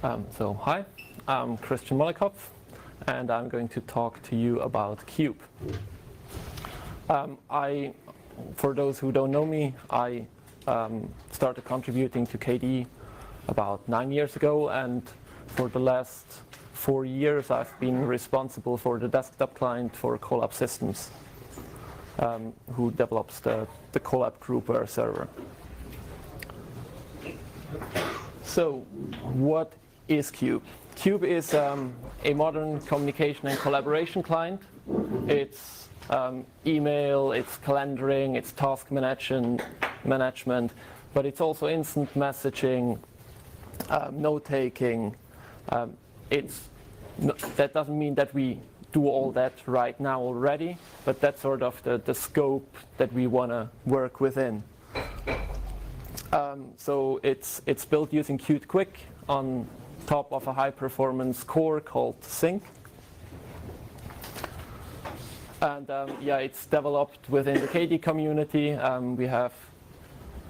Hi, I'm Christian Mollikopf, and I'm going to talk to you about Kube. For those who don't know me, I started contributing to KDE about 9 years ago, and for the last 4 years I've been responsible for the desktop client for Collab Systems, who develops the Collab Groupware server. So, what is Kube? Kube is a modern communication and collaboration client. It's email, it's calendaring, it's task management, but it's also instant messaging, note-taking. That doesn't mean that we do all that right now already, but that's sort of the scope that we want to work within. So it's built using Qt Quick on top of a high-performance core called Sync. And it's developed within the KDE community. We have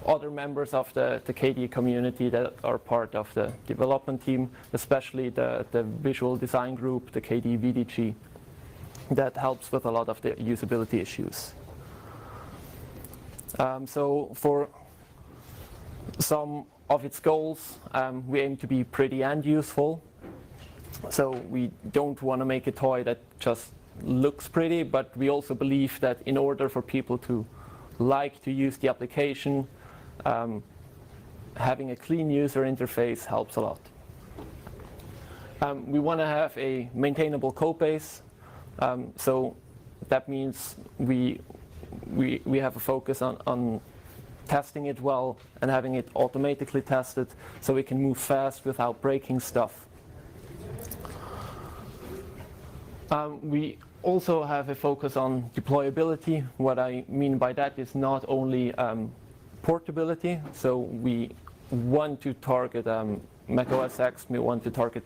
other members of the KDE community that are part of the development team, especially the visual design group, the KDE VDG, that helps with a lot of the usability issues. So for some of its goals, we aim to be pretty and useful. So we don't want to make a toy that just looks pretty, but we also believe that in order for people to like to use the application, having a clean user interface helps a lot. We want to have a maintainable code base, so that means we have a focus on testing it well and having it automatically tested so we can move fast without breaking stuff. We also have a focus on deployability. What I mean by that is not only portability, so we want to target Mac OS X, we want to target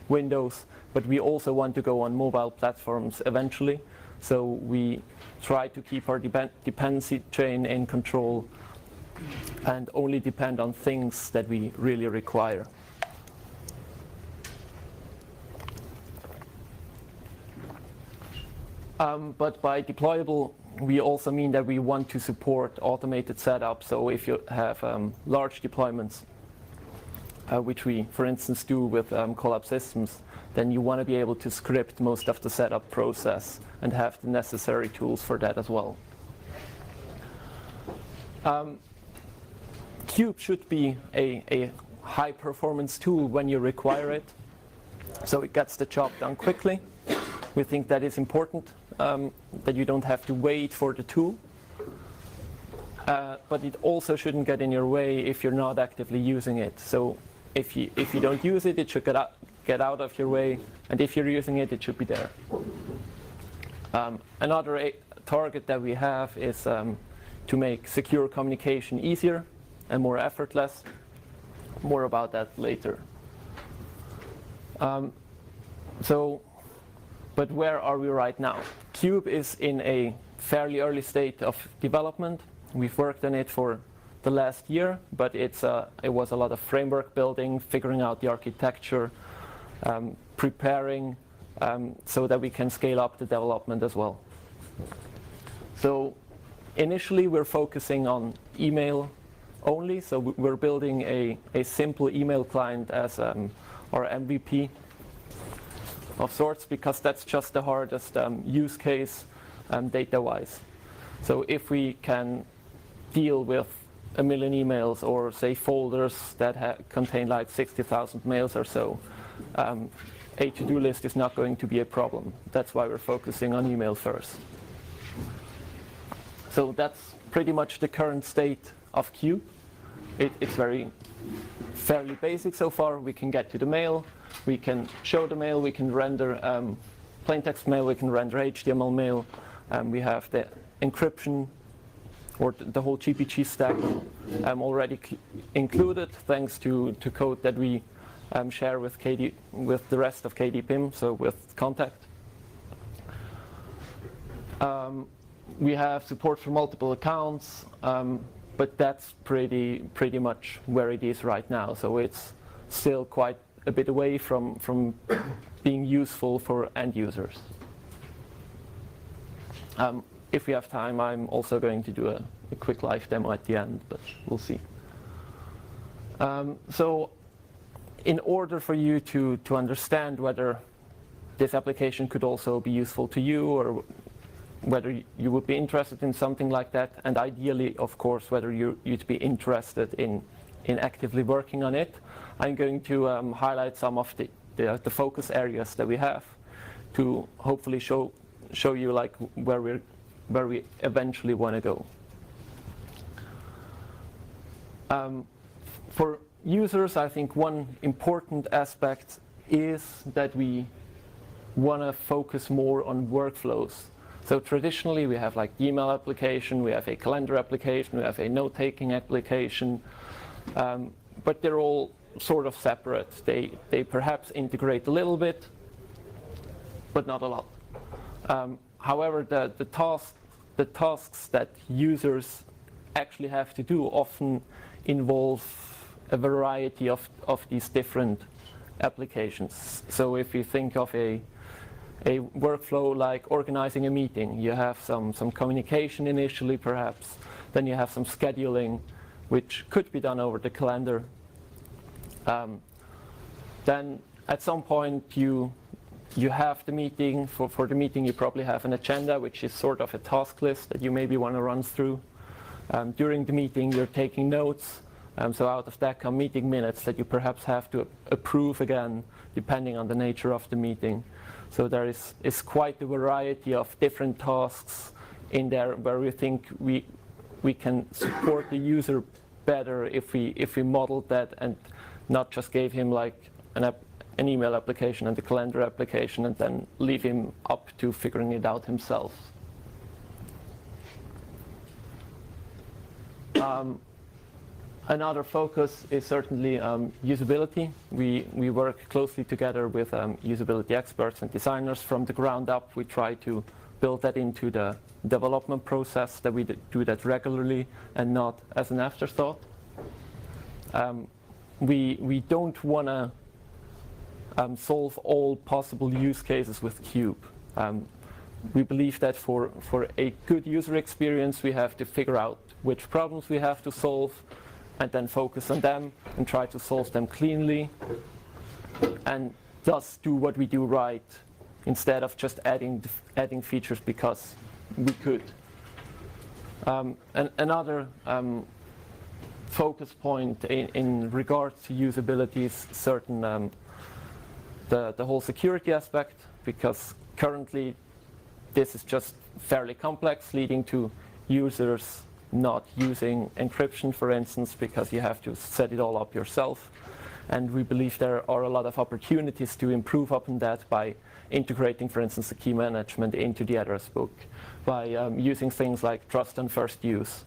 Windows, but we also want to go on mobile platforms eventually. So we try to keep our dependency chain in control and only depend on things that we really require. But by deployable, we also mean that we want to support automated setup. So if you have large deployments, which we, for instance, do with Collab Systems, then you want to be able to script most of the setup process and have the necessary tools for that as well. Kube should be a high-performance tool when you require it, so it gets the job done quickly. We think that is important, that you don't have to wait for the tool. But it also shouldn't get in your way if you're not actively using it. So if you don't use it, it should get out of your way, and if you're using it, it should be there. Another target that we have is to make secure communication easier and more effortless. More about that later. But where are we right now? Kube is in a fairly early state of development. We've worked on it for the last year, but it was a lot of framework building, figuring out the architecture, preparing so that we can scale up the development as well. So initially we're focusing on email only, so we're building a simple email client as our MVP of sorts, because that's just the hardest use case data-wise. So if we can deal with 1 million emails, or say folders that contain like 60,000 mails or so, a to-do list is not going to be a problem. That's why we're focusing on email first. So that's pretty much the current state of Kube. It's fairly basic so far. We can get to the mail, we can show the mail, we can render plain text mail, we can render HTML mail, we have the encryption or the whole GPG stack already included, thanks to code that we share with the rest of KDE PIM, so with Contact. We have support for multiple accounts, but that's pretty much where it is right now. So it's still quite a bit away from being useful for end users. If we have time, I'm also going to do a quick live demo at the end, but we'll see. So in order for you to understand whether this application could also be useful to you, or whether you would be interested in something like that, and ideally, of course, whether you'd be interested in actively working on it, I'm going to highlight some of the focus areas that we have to hopefully show you like where we eventually want to go. For users, I think one important aspect is that we want to focus more on workflows. So traditionally, we have like email application, we have a calendar application, we have a note-taking application, but they're all sort of separate. They perhaps integrate a little bit, but not a lot. However, the tasks that users actually have to do often involve a variety of these different applications. So if you think of a workflow like organizing a meeting, you have some communication initially perhaps, then you have some scheduling, which could be done over the calendar. Then at some point you have the meeting. For the meeting you probably have an agenda, which is sort of a task list that you maybe want to run through. During the meeting you're taking notes, so out of that come meeting minutes that you perhaps have to approve again, depending on the nature of the meeting. So there is quite a variety of different tasks in there where we think we can support the user better if we modeled that and not just gave him like an email application and a calendar application and then leave him up to figuring it out himself. Another focus is certainly usability. We work closely together with usability experts and designers from the ground up. We try to build that into the development process, that we do that regularly and not as an afterthought. We don't want to solve all possible use cases with Kube. We believe that for a good user experience, we have to figure out which problems we have to solve and then focus on them and try to solve them cleanly and thus do what we do right instead of just adding features because we could. And another focus point in regards to usability is certain the whole security aspect, because currently this is just fairly complex, leading to users not using encryption, for instance, because you have to set it all up yourself. And we believe there are a lot of opportunities to improve upon that by integrating, for instance, the key management into the address book, by using things like trust on first use,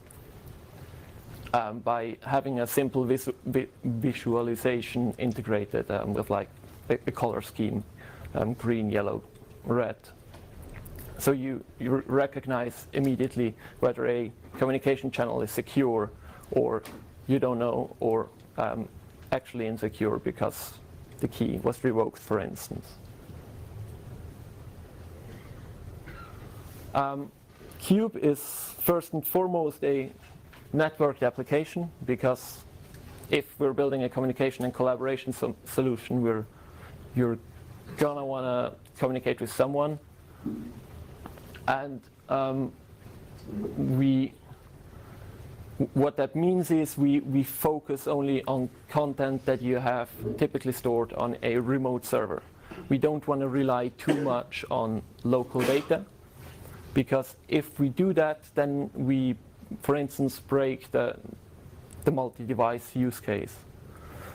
by having a simple visualization integrated with like a color scheme, green, yellow, red. So you recognize immediately whether a communication channel is secure or you don't know, or actually insecure because the key was revoked, for instance. Kube is first and foremost a networked application, because if we're building a communication and collaboration solution, you're gonna want to communicate with someone. And what that means is we focus only on content that you have typically stored on a remote server. We don't want to rely too much on local data, because if we do that, then we, for instance, break the multi-device use case.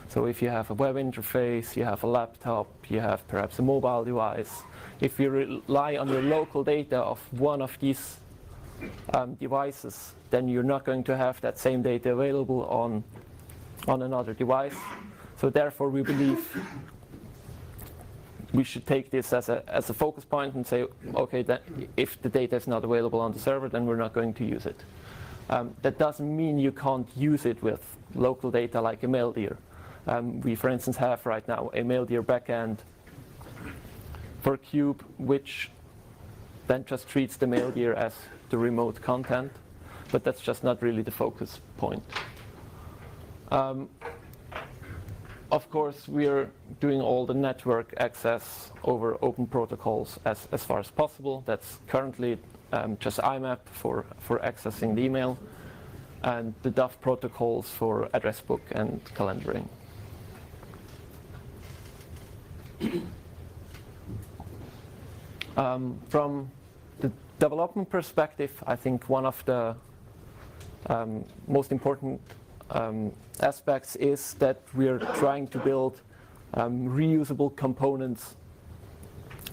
So if you have a web interface, you have a laptop, you have perhaps a mobile device, if you rely on your local data of one of these devices, then you're not going to have that same data available on another device. So therefore we believe we should take this as a focus point and say, okay, that if the data is not available on the server, then we're not going to use it. That doesn't mean you can't use it with local data like a mail deer. We, for instance, have right now a MailDir backend for Kube, which then just treats the MailDir as the remote content, but that's just not really the focus point. Of course, we're doing all the network access over open protocols as far as possible. That's currently just IMAP for accessing the email, and the DUF protocols for address book and calendaring. From the development perspective, I think one of the most important aspects is that we're trying to build reusable components.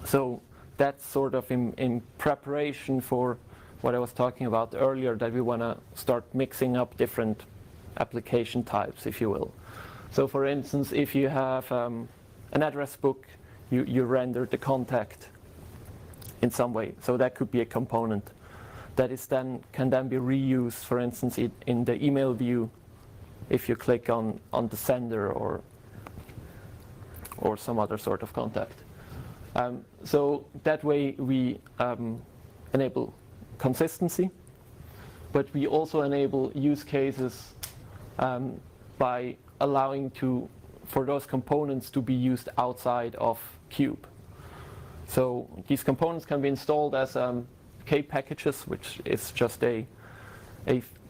So that's sort of in preparation for what I was talking about earlier, that we want to start mixing up different application types, if you will. So for instance, if you have an address book, you render the contact in some way. So that could be a component that is can then be reused, for instance, in the email view, if you click on the sender or some other sort of contact. So that way we enable consistency, but we also enable use cases by allowing for those components to be used outside of Kube. So these components can be installed as Kube packages, which is just a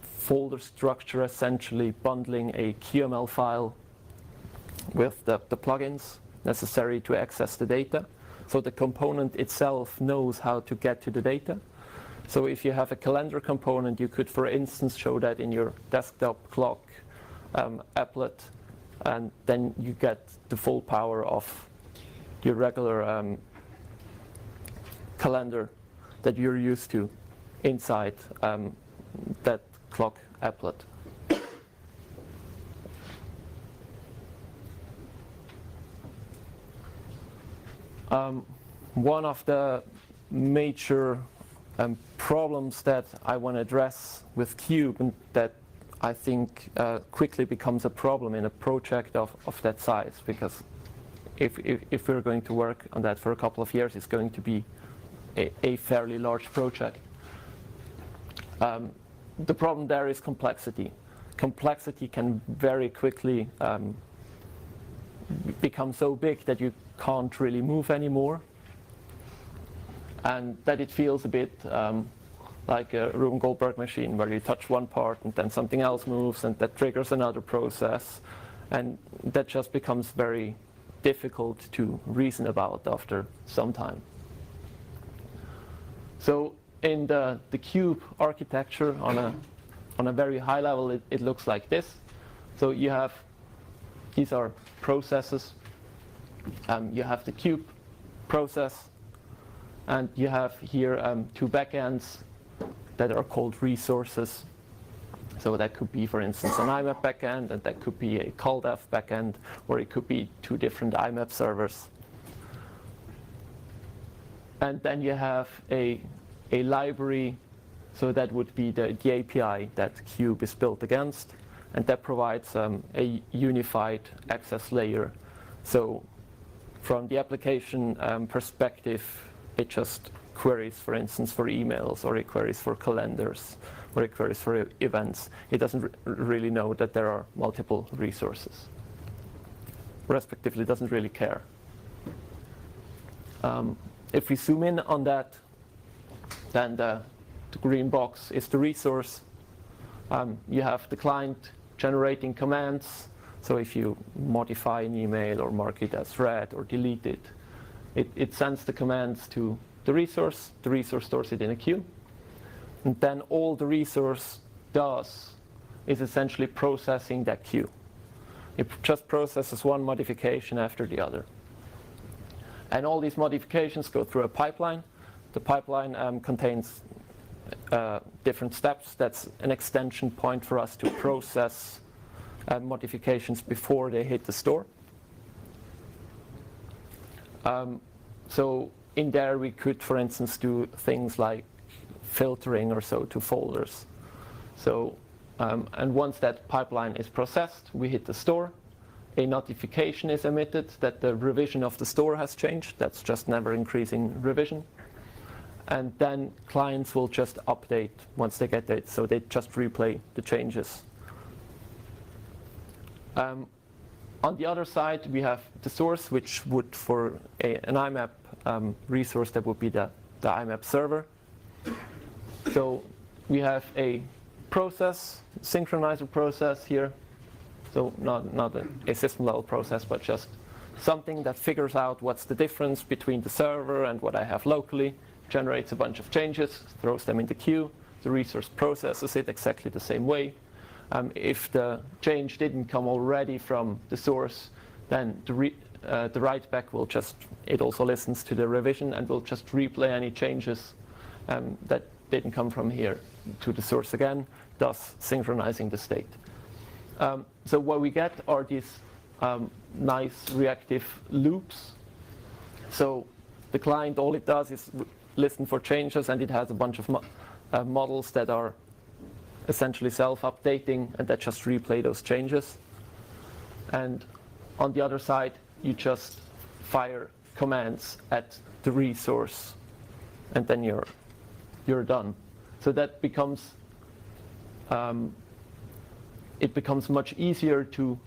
folder structure, essentially bundling a QML file with the plugins necessary to access the data. So the component itself knows how to get to the data. So if you have a calendar component, you could, for instance, show that in your desktop clock applet, and then you get the full power of your regular calendar that you're used to inside that clock applet. One of the major problems that I want to address with Kube, and that I think quickly becomes a problem in a project of that size, because if we're going to work on that for a couple of years, it's going to be a fairly large project. The problem there is complexity. Complexity can very quickly become so big that you can't really move anymore, and that it feels a bit like a Rube Goldberg machine, where you touch one part and then something else moves, and that triggers another process, and that just becomes very difficult to reason about after some time. So in the Kube architecture, on a very high level, it looks like this. So these are processes. You have the Kube process, and you have here two backends that are called resources. So that could be, for instance, an IMAP backend, and that could be a CallDev backend, or it could be two different IMAP servers. And then you have a library, so that would be the API that Kube is built against, and that provides a unified access layer. So from the application perspective, it just queries, for instance, for emails, or it queries for calendars, or it queries for events. It doesn't really know that there are multiple resources. Respectively, it doesn't really care. If we zoom in on that, then the green box is the resource. You have the client generating commands. So if you modify an email or mark it as read or delete it, it sends the commands to the resource stores it in a queue. And then all the resource does is essentially processing that queue. It just processes one modification after the other. And all these modifications go through a pipeline. The pipeline contains different steps. That's an extension point for us to process modifications before they hit the store. So in there we could, for instance, do things like filtering or so to folders. So and once that pipeline is processed, we hit the store. a notification is emitted that the revision of the store has changed. That's just never increasing revision. And then clients will just update once they get it, so they just replay the changes. On the other side, we have the source, which would, for an IMAP resource, that would be the IMAP server. So we have a process, synchronizer process here. So not a system-level process, but just something that figures out what's the difference between the server and what I have locally, generates a bunch of changes, throws them in the queue. The resource processes it exactly the same way. If the change didn't come already from the source, then the write back will just, it also listens to the revision and will just replay any changes that didn't come from here to the source again, thus synchronizing the state. So what we get are these nice reactive loops. So the client, all it does is listen for changes, and it has a bunch of models that are essentially self-updating and that just replay those changes. And on the other side, you just fire commands at the resource, and then you're done. So that becomes it becomes much easier to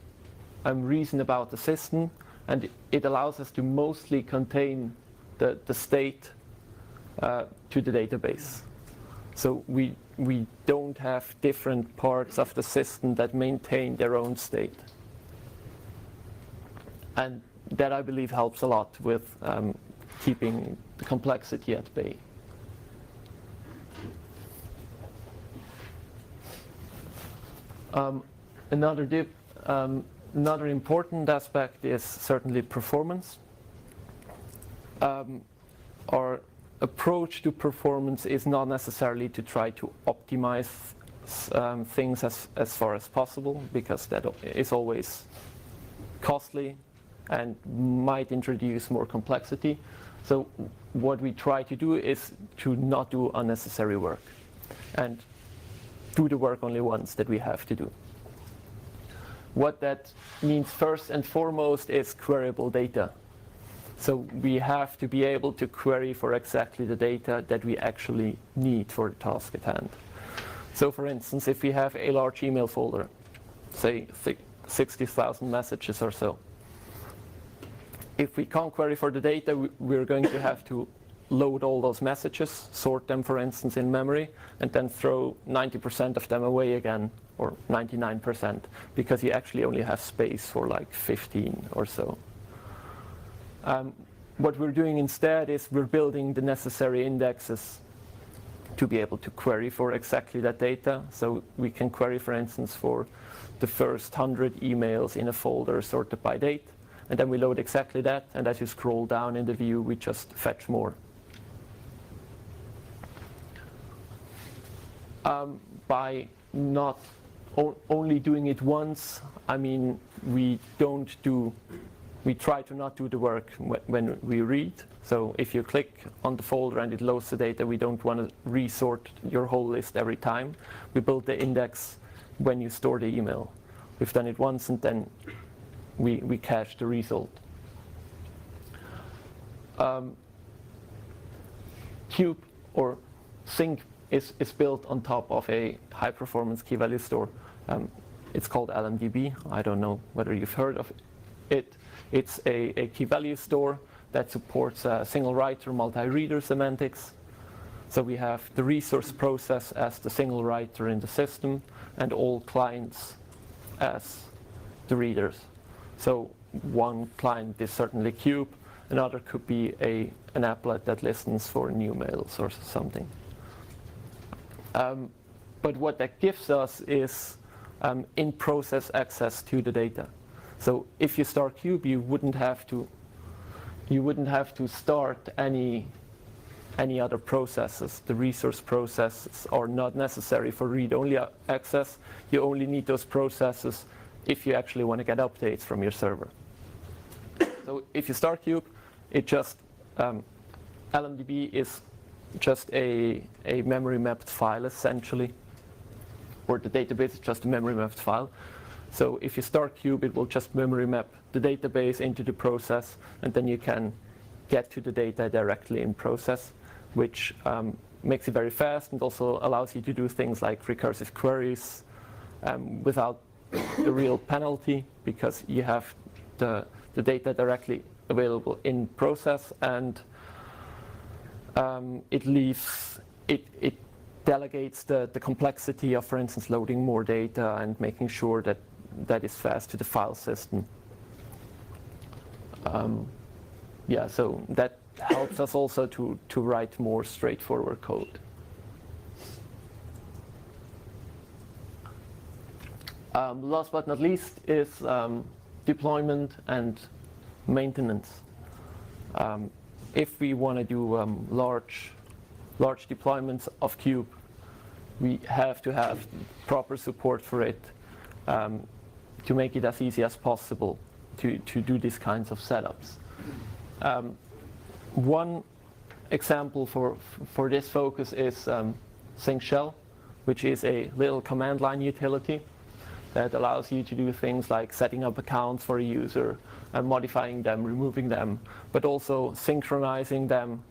reason about the system, and it allows us to mostly contain the state to the database. So we don't have different parts of the system that maintain their own state. And that, I believe, helps a lot with keeping the complexity at bay. Another important aspect is certainly performance. Our approach to performance is not necessarily to try to optimize things as far as possible, because that is always costly and might introduce more complexity. So what we try to do is to not do unnecessary work and do the work only once that we have to do. What that means first and foremost is queryable data. So we have to be able to query for exactly the data that we actually need for the task at hand. So for instance, if we have a large email folder, say 60,000 messages or so, if we can't query for the data, we're going to have to load all those messages, sort them, for instance, in memory, and then throw 90% of them away again, or 99%, because you actually only have space for like 15 or so. What we're doing instead is we're building the necessary indexes to be able to query for exactly that data. So we can query, for instance, for the first 100 emails in a folder sorted by date, and then we load exactly that, and as you scroll down in the view, we just fetch more. By not only doing it once, I mean, we try to not do the work when we read. So if you click on the folder and it loads the data, we don't want to resort your whole list every time. We build the index when you store the email. We've done it once, and then we cache the result. Kube or Sync is built on top of a high-performance key value store. It's called LMDB. I don't know whether you've heard of it. It's a key value store that supports single writer, multi-reader semantics. So we have the resource process as the single writer in the system, and all clients as the readers. So one client is certainly Kube, another could be an applet that listens for new mails or something. But what that gives us is in-process access to the data. So if you start Kube, you wouldn't have to start any other processes. The resource processes are not necessary for read-only access. You only need those processes if you actually want to get updates from your server. So if you start Kube, it just LMDB is just a memory mapped file essentially, or the database is just a memory mapped file. So if you start Kube, it will just memory map the database into the process, and then you can get to the data directly in process, which makes it very fast and also allows you to do things like recursive queries without a real penalty, because you have the data directly available in process, and it delegates the complexity of, for instance, loading more data and making sure that that is fast to the file system. Yeah, so that helps us also to write more straightforward code. Last but not least is deployment and maintenance. If we want to do large deployments of Kube, we have to have proper support for it to make it as easy as possible to do these kinds of setups. One example for this focus is Sync Shell, which is a little command line utility that allows you to do things like setting up accounts for a user and modifying them, removing them, but also synchronizing them.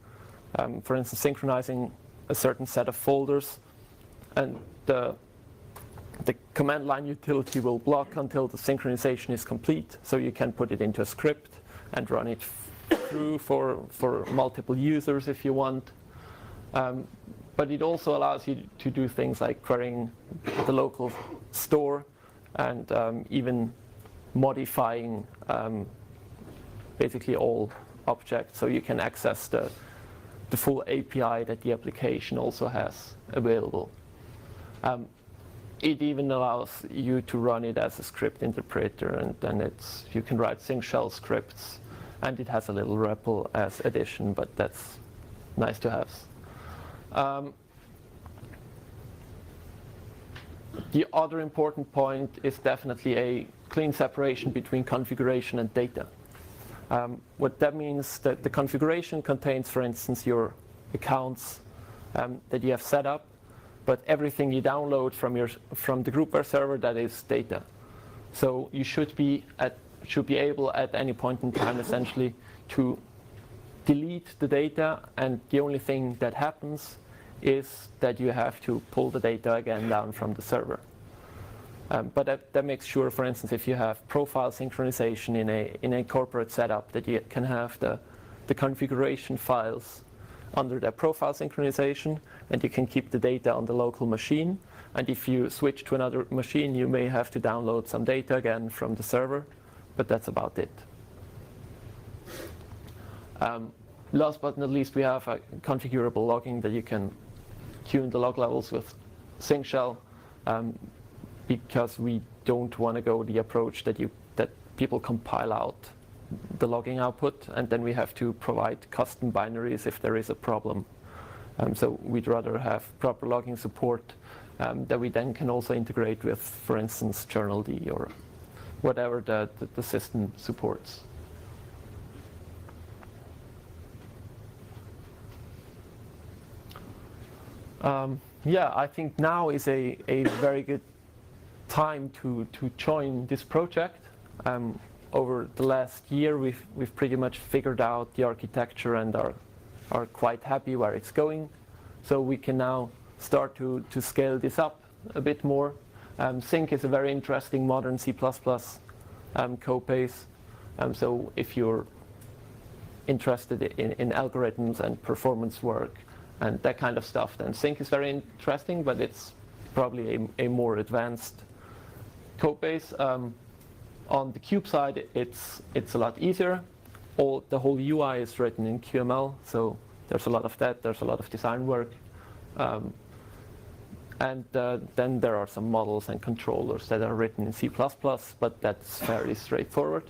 For instance, synchronizing a certain set of folders, and the command line utility will block until the synchronization is complete, so you can put it into a script and run it through for multiple users if you want. But it also allows you to do things like querying the local store and even modifying basically all objects, so you can access the full API that the application also has available. It even allows you to run it as a script interpreter, and then you can write Sync Shell scripts, and it has a little REPL as addition, but that's nice to have. The other important point is definitely a clean separation between configuration and data. What that means that the configuration contains, for instance, your accounts that you have set up, but everything you download from the groupware server, that is data. So you should be able at any point in time essentially to delete the data, and the only thing that happens is that you have to pull the data again down from the server. But that makes sure, for instance, if you have profile synchronization in a corporate setup, that you can have the configuration files under the profile synchronization, and you can keep the data on the local machine. And if you switch to another machine, you may have to download some data again from the server, but that's about it. Last but not least, we have a configurable logging that you can tune the log levels with Sync Shell, because we don't want to go the approach that people compile out the logging output, and then we have to provide custom binaries if there is a problem. So we'd rather have proper logging support that we then can also integrate with, for instance, journald or whatever the system supports. Yeah, I think now is a very good time to join this project. Over the last year, we've pretty much figured out the architecture and are quite happy where it's going. So we can now start to scale this up a bit more. Sync is a very interesting modern C++ code base. So if you're interested in algorithms and performance work and that kind of stuff, then Sync is very interesting, but it's probably a more advanced code base. On the Kube side, it's a lot easier. The whole UI is written in QML, so there's a lot of that. There's a lot of design work. And then there are some models and controllers that are written in C++, but that's fairly straightforward.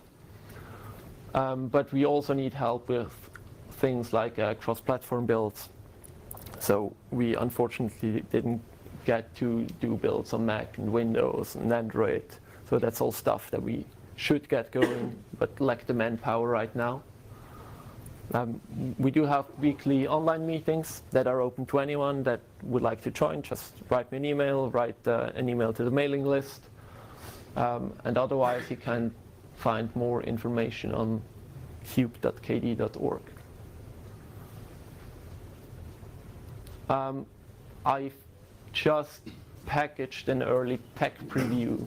But we also need help with things like cross-platform builds. So we unfortunately didn't get to do builds on Mac and Windows and Android. So that's all stuff that we should get going, but lack the manpower right now. We do have weekly online meetings that are open to anyone that would like to join. Just write me an email, write an email to the mailing list. And otherwise, you can find more information on kube.kd.org. I've just packaged an early tech preview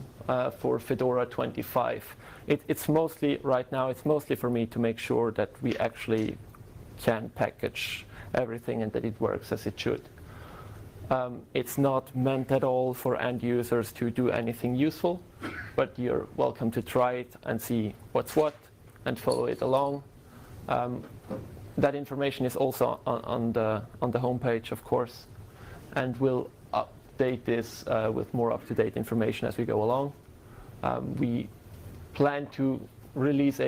for Fedora 25. It's mostly, right now, it's mostly for me to make sure that we actually can package everything and that it works as it should. It's not meant at all for end users to do anything useful, but you're welcome to try it and see what's what and follow it along. That information is also on the homepage, of course, and we'll update this with more up-to-date information as we go along. We plan to release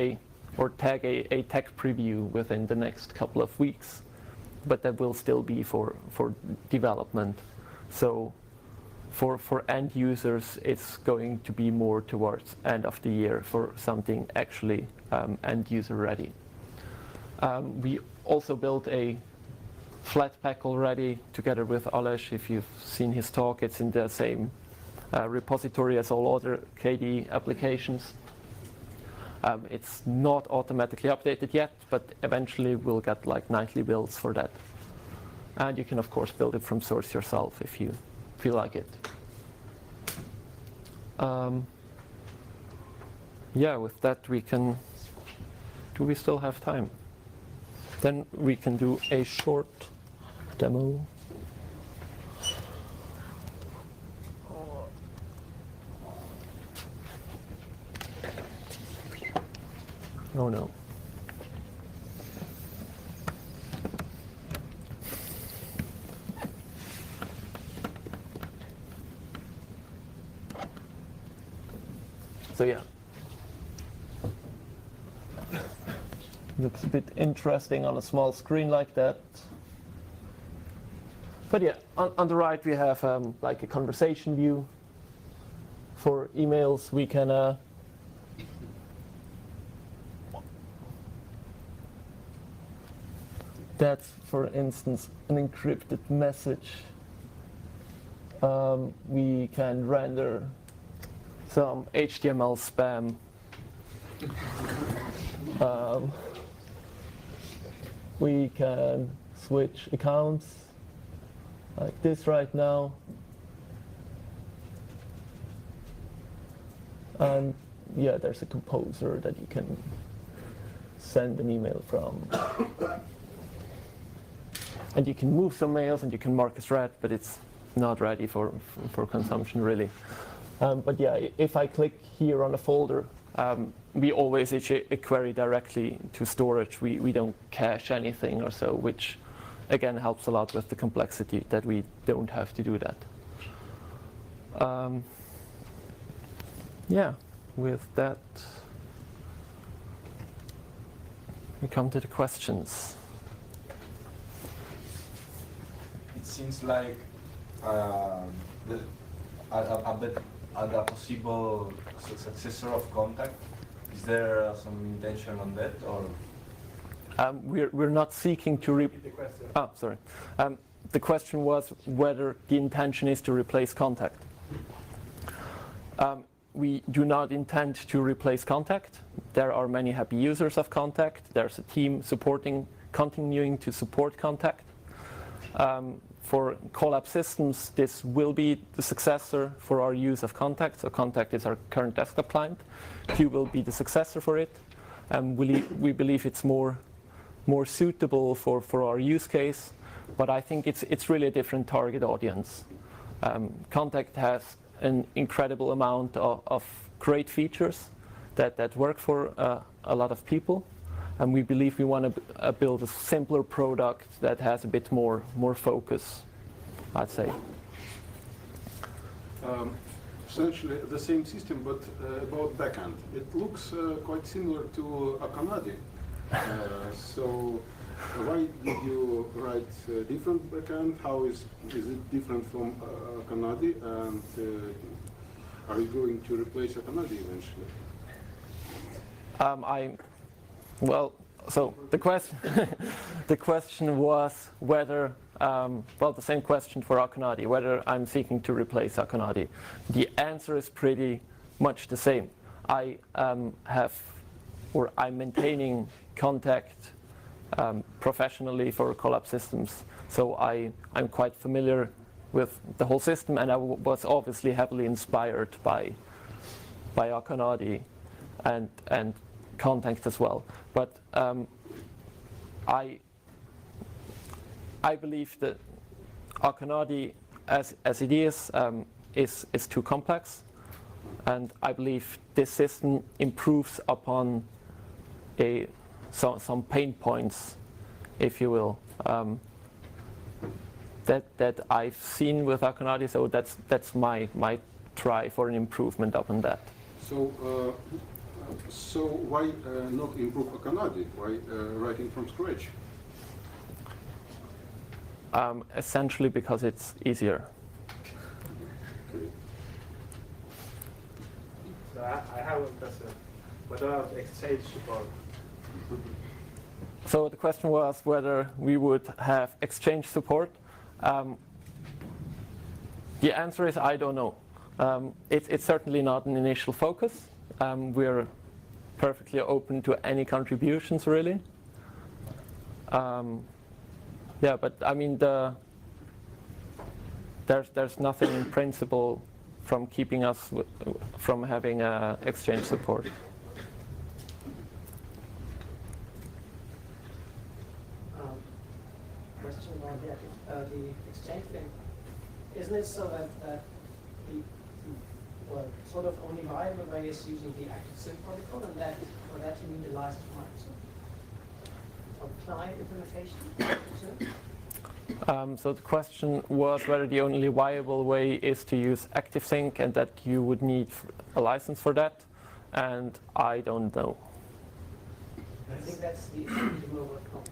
or tag a tech preview within the next couple of weeks, but that will still be for development. So for end users, it's going to be more towards end of the year for something actually end user ready. We also built a Flatpak already together with Aleš. If you've seen his talk, it's in the same repository as all other KDE applications. It's not automatically updated yet, but eventually we'll get like nightly builds for that. And you can, of course, build it from source yourself if you feel like it. Yeah, with that we can... Do we still have time? Then we can do a short demo. Oh no. So yeah. Looks a bit interesting on a small screen like that. But yeah, on the right we have like a conversation view. For emails we can that's, for instance, an encrypted message. We can render some HTML spam. We can switch accounts like this right now. And yeah, there's a composer that you can send an email from. And you can move some mails and you can mark as read, but it's not ready for consumption really. But yeah, if I click here on a folder, we always issue a query directly to storage. We don't cache anything or so, which again helps a lot with the complexity that we don't have to do that. Yeah, with that, we come to the questions. It seems like a possible successor of Contact. Is there some intention on that, or? We're not seeking to Repeat the question. Oh, sorry. The question was whether the intention is to replace Contact. We do not intend to replace Contact. There are many happy users of Contact. There's a team continuing to support Contact. For Collab Systems, this will be the successor for our use of Contact. So Contact is our current desktop client. Kube will be the successor for it. We believe it's more suitable for our use case, but I think it's really a different target audience. Contact has an incredible amount of great features that work for a lot of people. And we believe we want to build a simpler product that has a bit more focus, I'd say. Essentially the same system, but about backend. It looks quite similar to Akanadi. So why did you write a different backend? How is it different from Akanadi? And are you going to replace Akanadi eventually? Well, so the question was whether, well, the same question for Akanadi, whether I'm seeking to replace Akanadi. The answer is pretty much the same. I I'm maintaining contact professionally for collab systems, so I'm quite familiar with the whole system, and I was obviously heavily inspired by Akonadi and Contact as well. But I believe that Akonadi, as it is too complex, and I believe this system improves upon some pain points, if you will, that I've seen with Akonadi. So that's my try for an improvement upon that. So why not improve Akonadi? Why writing from scratch? Essentially because it's easier. Okay. So I have a question. What about exchange support? So the question was whether we would have exchange support. The answer is I don't know. It's certainly not an initial focus. We're perfectly open to any contributions, really. Yeah, but I mean, there's nothing in principle from keeping us from having exchange support. Question about the exchange thing. Isn't it so that the sort of only viable way is using the ActiveSync protocol, and that for that you need the license from Microsoft? Or client implementation? So the question was whether the only viable way is to use ActiveSync and that you would need a license for that, and I don't know. I think that's the what comes.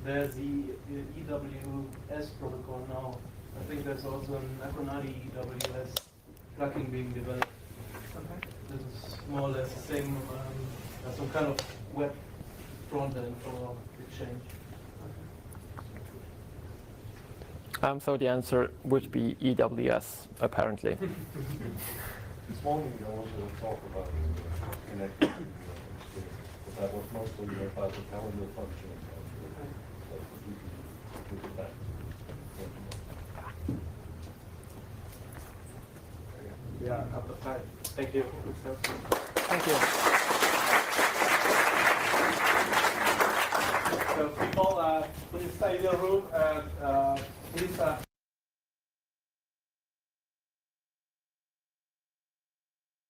There's the EWS protocol now. I think there's also an Akonadi EWS plugin being developed. Okay. This is more or less the same, some kind of web front end for Exchange. So the answer would be EWS, apparently. This morning I wanted to talk about connecting to but that was mostly about the calendar function. Yeah, up to 5. Thank you. Thank you. So people, please stay in your room and please